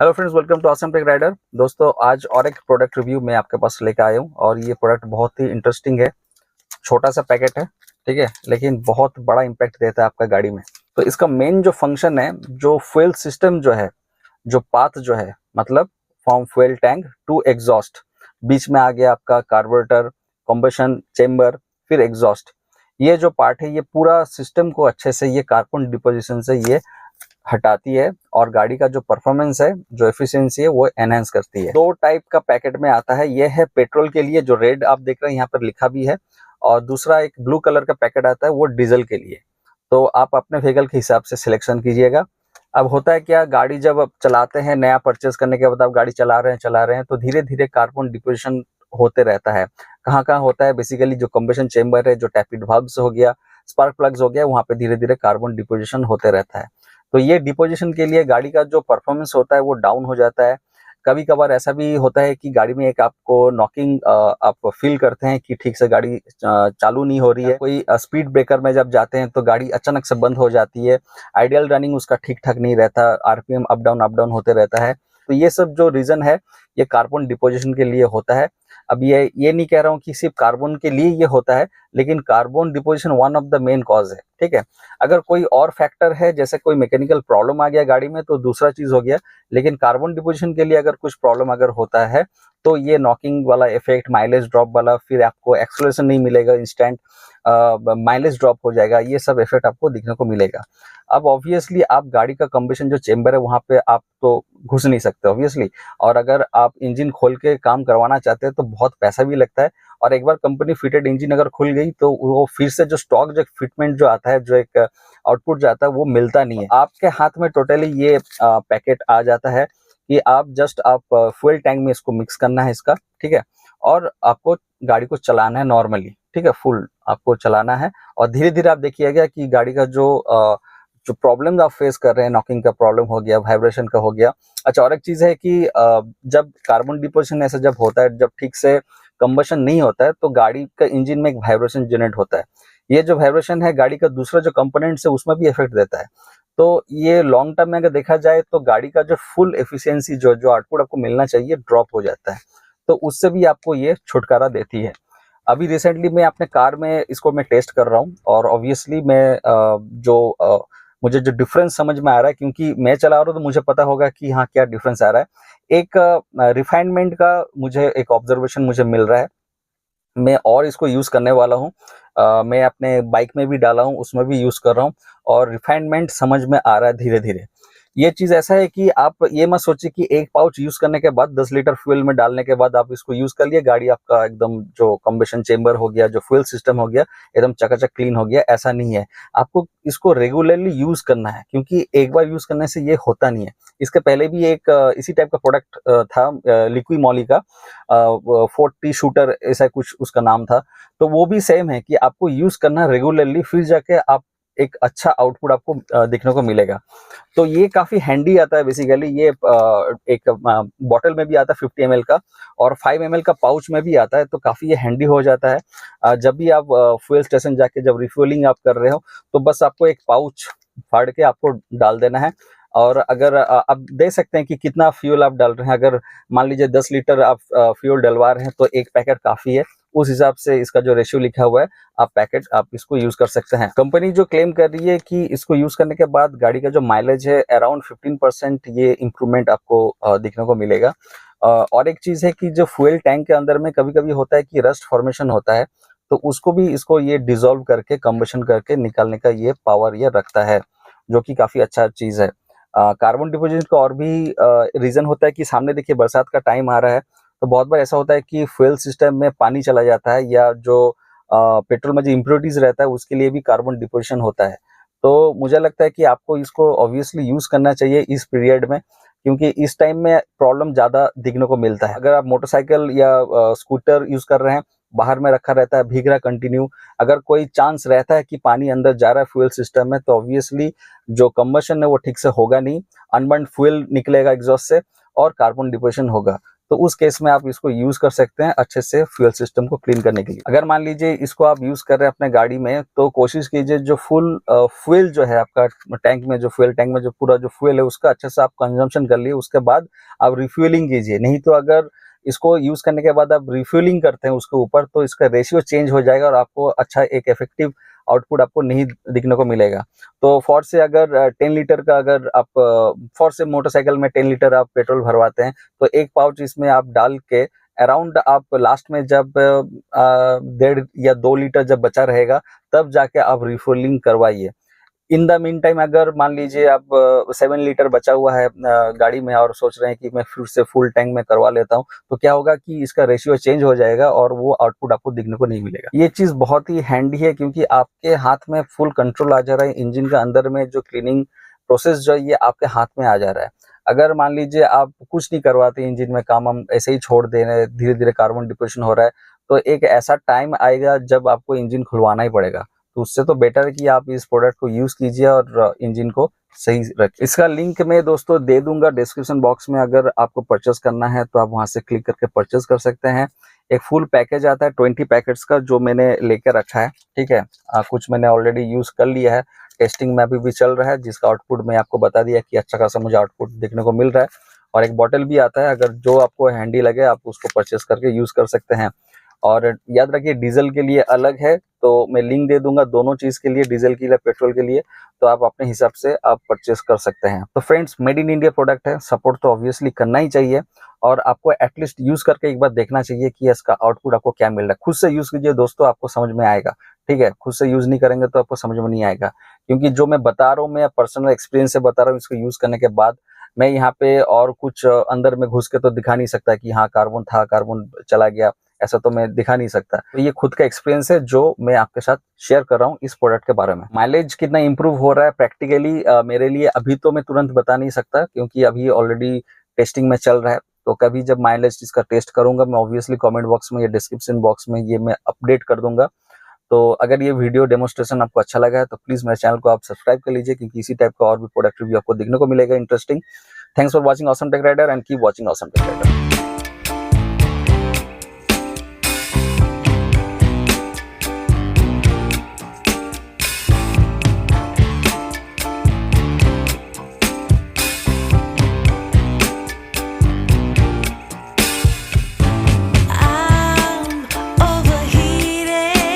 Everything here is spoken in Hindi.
Hello friends, welcome to awesome tech rider. दोस्तों, आज और एक प्रोडक्ट रिव्यू मैं आपके पास लेकर आया हूँ और ये प्रोडक्ट बहुत ही इंटरेस्टिंग है। छोटा सा पैकेट है, ठीक है, लेकिन बहुत बड़ा इम्पैक्ट देता है आपका गाड़ी में। तो इसका मेन जो फंक्शन है, जो फ्यूल सिस्टम जो है, जो पाथ जो है, मतलब from fuel tank to exhaust, बीच में आ गया आपका कार्बोरेटर, कॉम्बशन चेम्बर, फिर एग्जॉस्ट। ये जो पार्ट है, ये पूरा सिस्टम को अच्छे से ये कार्बन डिपोजिशन से ये हटाती है और गाड़ी का जो परफॉर्मेंस है, जो एफिशिएंसी है, वो एनहांस करती है। दो टाइप का पैकेट में आता है। ये है पेट्रोल के लिए, जो रेड आप देख रहे हैं यहाँ पर लिखा भी है, और दूसरा एक ब्लू कलर का पैकेट आता है, वो डीजल के लिए। तो आप अपने व्हीकल के हिसाब से सिलेक्शन कीजिएगा। अब होता है क्या, गाड़ी जब आप चलाते हैं, नया परचेज करने के बाद आप गाड़ी चला रहे हैं तो धीरे धीरे कार्बन डिपोजिशन होते रहता है। कहाँ कहाँ होता है? बेसिकली जो कंबशन चेम्बर है, जो टैपिड valves हो गया, स्पार्क प्लग्स हो गया, वहाँ पे धीरे धीरे कार्बन डिपोजिशन होते रहता है। तो ये डिपोजिशन के लिए गाड़ी का जो परफॉर्मेंस होता है वो डाउन हो जाता है। कभी कभार ऐसा भी होता है कि गाड़ी में एक आपको नॉकिंग आप फील करते हैं कि ठीक से गाड़ी चालू नहीं हो रही है। कोई स्पीड ब्रेकर में जब जाते हैं तो गाड़ी अचानक से बंद हो जाती है। आइडियल रनिंग उसका ठीक ठाक नहीं रहता, आरपीएम अप डाउन होते रहता है। तो ये सब जो रीजन है, ये कार्बन डिपोजिशन के लिए होता है। अब ये नहीं कह रहा हूँ कि सिर्फ कार्बन के लिए ये होता है, लेकिन carbon deposition one of the main cause है, ठीक है। अगर कोई और फैक्टर है, जैसे कोई मैकेनिकल प्रॉब्लम आ गया गाड़ी में, तो दूसरा चीज हो गया। लेकिन कार्बन डिपोजिशन के लिए अगर कुछ प्रॉब्लम अगर होता है, तो ये नॉकिंग वाला इफेक्ट, माइलेज ड्रॉप वाला, फिर आपको एक्सेलरेशन नहीं मिलेगा, इंस्टेंट माइलेज ड्रॉप हो जाएगा, ये सब इफेक्ट आपको दिखने को मिलेगा। अब ऑब्वियसली आप गाड़ी का कंबशन जो चेम्बर है, वहां पे आप तो घुस नहीं सकते ऑब्वियसली। और अगर आप इंजन खोल के काम करवाना चाहते हैं तो बहुत पैसा भी लगता है। और एक बार कंपनी फिटेड इंजन अगर खुल गई तो वो फिर से जो स्टॉक, जो फिटमेंट जो आता है, जो एक आउटपुट जो आता है, वो मिलता नहीं है। आपके हाथ में टोटली ये पैकेट आ जाता है कि आप जस्ट फ्यूल टैंक में इसको मिक्स करना है इसका, ठीक है। और आपको गाड़ी को चलाना है नॉर्मली, ठीक है, फुल आपको चलाना है। और धीरे धीरे आप देखिएगा कि गाड़ी का जो प्रॉब्लम आप फेस कर रहे हैं, नॉकिंग का प्रॉब्लम हो गया, वाइब्रेशन का हो गया। अच्छा, और एक चीज है कि जब कार्बन डिपोजिशन ऐसा जब होता है, जब ठीक से कंबशन नहीं होता है, तो गाड़ी का इंजन में एक वाइब्रेशन जनरेट होता है। ये जो वाइब्रेशन है, गाड़ी का दूसरा जो कंपोनेंट्स है उसमें भी इफेक्ट देता है। तो ये लॉन्ग टर्म में अगर देखा जाए तो गाड़ी का जो फुल एफिशिएंसी, जो जो आउटपुट आपको मिलना चाहिए, ड्रॉप हो जाता है। तो उससे भी आपको ये छुटकारा देती है। अभी रिसेंटली मैं अपने कार में इसको मैं टेस्ट कर रहा हूँ, और ऑब्वियसली मैं मुझे जो डिफरेंस समझ में आ रहा है, क्योंकि मैं चला रहा हूँ तो मुझे पता होगा कि हाँ क्या डिफरेंस आ रहा है। एक रिफाइनमेंट का मुझे एक ऑब्जर्वेशन मुझे मिल रहा है। मैं और इसको यूज करने वाला हूँ। मैं अपने बाइक में भी डाला हूँ, उसमें भी यूज कर रहा हूँ, और रिफाइनमेंट समझ में आ रहा है धीरे धीरे। ये चीज ऐसा है कि आप ये मत सोचिए कि एक पाउच यूज करने के बाद, 10 लीटर फ्यूल में डालने के बाद आप इसको यूज कर लिए, गाड़ी आपका एकदम जो कंबशन चेम्बर हो गया, जो फ्यूल सिस्टम हो गया, एकदम चकाचक क्लीन हो गया। ऐसा नहीं है। आपको इसको रेगुलरली यूज करना है, क्योंकि एक बार यूज करने से ये होता नहीं है। इसके पहले भी एक इसी टाइप का प्रोडक्ट था, लिक्विड मॉली का 40 शूटर, ऐसा कुछ उसका नाम था। तो वो भी सेम है कि आपको यूज करना रेगुलरली, फिर जाके आप एक अच्छा आउटपुट आपको देखने को मिलेगा। तो ये काफी हैंडी आता है। बेसिकली ये एक बॉटल में भी आता है 50 ml का, और 5 ml का पाउच में भी आता है। तो काफी ये हैंडी हो जाता है। जब भी आप फ्यूल स्टेशन जाके जब रिफ्यूलिंग आप कर रहे हो, तो बस आपको एक पाउच फाड़ के आपको डाल देना है। और अगर आप देख सकते हैं कि कितना फ्यूल आप डाल रहे हैं। अगर मान लीजिए 10 लीटर आप फ्यूल डलवा रहे हैं, तो एक पैकेट काफी है। उस हिसाब से इसका जो रेशियो लिखा हुआ है, आप इसको यूज कर सकते हैं। कंपनी जो क्लेम कर रही है कि इसको यूज करने के बाद गाड़ी का जो माइलेज है, अराउंड 15% ये इंप्रूवमेंट आपको देखने को मिलेगा। और एक चीज है कि जो फ्यूल टैंक के अंदर में कभी कभी होता है कि रस्ट फॉर्मेशन होता है, तो उसको भी इसको ये डिसॉल्व करके, कंबशन करके निकालने का ये पावर ये रखता है, जो कि काफी अच्छा चीज है। कार्बन डिपोजिशन का और भी रीजन होता है कि सामने देखिए बरसात का टाइम आ रहा है, तो बहुत बार ऐसा होता है कि फ्यूल सिस्टम में पानी चला जाता है, या जो पेट्रोल में जो इम्प्योरिटीज रहता है उसके लिए भी कार्बन डिपोजिशन होता है। तो मुझे लगता है कि आपको इसको ऑब्वियसली यूज करना चाहिए इस पीरियड में, क्योंकि इस टाइम में प्रॉब्लम ज्यादा दिखने को मिलता है। अगर आप मोटरसाइकिल या स्कूटर यूज कर रहे हैं, बाहर में रखा रहता है, भीग रहा कंटिन्यू, अगर कोई चांस रहता है कि पानी अंदर जा रहा है फ्यूल सिस्टम में, तो ऑब्वियसली जो कंबशन है वो ठीक से होगा नहीं, अनबर्न्ड फ्यूल निकलेगा एग्जॉस्ट से, और कार्बन डिपोजिशन होगा। तो उस केस में आप इसको यूज कर सकते हैं अच्छे से फ्यूल सिस्टम को क्लीन करने के लिए। अगर मान लीजिए इसको आप यूज कर रहे हैं अपने गाड़ी में, तो कोशिश कीजिए जो फुल फ्यूल जो है आपका टैंक में, जो फ्यूल टैंक में जो पूरा जो फ्यूल है उसका अच्छे से आप कंजम्पशन कर लिए, उसके बाद आप रिफ्यूलिंग कीजिए। नहीं तो अगर इसको यूज करने के बाद आप रिफ्यूलिंग करते हैं उसके ऊपर, तो इसका रेशियो चेंज हो जाएगा और आपको अच्छा एक इफेक्टिव आउटपुट आपको नहीं दिखने को मिलेगा। तो फॉर से अगर 10 लीटर का अगर आप फॉर से मोटरसाइकिल में 10 लीटर आप पेट्रोल भरवाते हैं, तो एक पाउच इसमें आप डाल के अराउंड आप लास्ट में जब 1.5 या 2 लीटर जब बचा रहेगा, तब जाके आप रिफिलिंग करवाइए। इन द मीन टाइम अगर मान लीजिए आप 7 लीटर बचा हुआ है गाड़ी में और सोच रहे हैं कि मैं फिर से फुल टैंक में करवा लेता हूं, तो क्या होगा कि इसका रेशियो चेंज हो जाएगा और वो आउटपुट आपको दिखने को नहीं मिलेगा। ये चीज बहुत ही हैंडी है क्योंकि आपके हाथ में फुल कंट्रोल आ जा रहा है। इंजन का अंदर में जो क्लीनिंग प्रोसेस जो है ये आपके हाथ में आ जा रहा है। अगर मान लीजिए आप कुछ नहीं करवाते इंजन में काम, हम ऐसे ही छोड़ दे रहे हैं, धीरे धीरे कार्बन डिपोजिशन हो रहा है, तो एक ऐसा टाइम आएगा जब आपको इंजन खुलवाना ही पड़ेगा। तो उससे तो बेटर है कि आप इस प्रोडक्ट को यूज कीजिए और इंजन को सही रखिए। इसका लिंक मैं दोस्तों दे दूंगा डिस्क्रिप्शन बॉक्स में। अगर आपको परचेस करना है तो आप वहां से क्लिक करके परचेस कर सकते हैं। एक फुल पैकेज आता है 20 पैकेट्स का, जो मैंने लेकर रखा है। ठीक है, कुछ मैंने ऑलरेडी यूज कर लिया है, टेस्टिंग में अभी भी चल रहा है, जिसका आउटपुट मैं आपको बता दिया कि अच्छा खासा मुझे आउटपुट देखने को मिल रहा है। और एक बॉटल भी आता है, अगर जो आपको हैंडी लगे आप उसको परचेस करके यूज कर सकते हैं। और याद रखिए डीजल के लिए अलग है, तो मैं लिंक दे दूंगा दोनों चीज के लिए, डीजल के लिए, पेट्रोल के लिए, तो आप अपने हिसाब से आप परचेस कर सकते हैं। तो friends, made in India product है, सपोर्ट तो ऑब्वियसली करना ही चाहिए और आपको एटलीस्ट यूज करके एक बार देखना चाहिए कि इसका आउटपुट आपको क्या मिल रहा है। खुद से यूज कीजिए दोस्तों, आपको समझ में आएगा। ठीक है, खुद से यूज नहीं करेंगे तो आपको समझ में नहीं आएगा, क्योंकि जो मैं बता रहा हूँ मैं पर्सनल एक्सपीरियंस से बता रहा हूँ। इसको यूज करने के बाद मैं यहाँ पे और कुछ अंदर में घुस के तो दिखा नहीं सकता कि हाँ कार्बन था, कार्बन चला गया, ऐसा तो मैं दिखा नहीं सकता। तो ये खुद का एक्सपीरियंस है जो मैं आपके साथ शेयर कर रहा हूँ इस प्रोडक्ट के बारे में। माइलेज कितना इंप्रूव हो रहा है प्रैक्टिकली मेरे लिए अभी तो मैं तुरंत बता नहीं सकता, क्योंकि अभी ऑलरेडी टेस्टिंग में चल रहा है। तो कभी जब माइलेज इसका टेस्ट करूंगा मैं ऑब्वियसली कमेंट बॉक्स में या डिस्क्रिप्शन बॉक्स में ये मैं अपडेट कर दूंगा। तो अगर ये वीडियो डेमोस्ट्रेशन आपको अच्छा लगा है तो प्लीज मेरे चैनल को आप सब्सक्राइब कर लीजिए, क्योंकि इसी टाइप का और भी प्रोडक्ट रिव्यू आपको देखने को मिलेगा interesting. Thanks for watching awesome tech rider and keep watching awesome tech rider.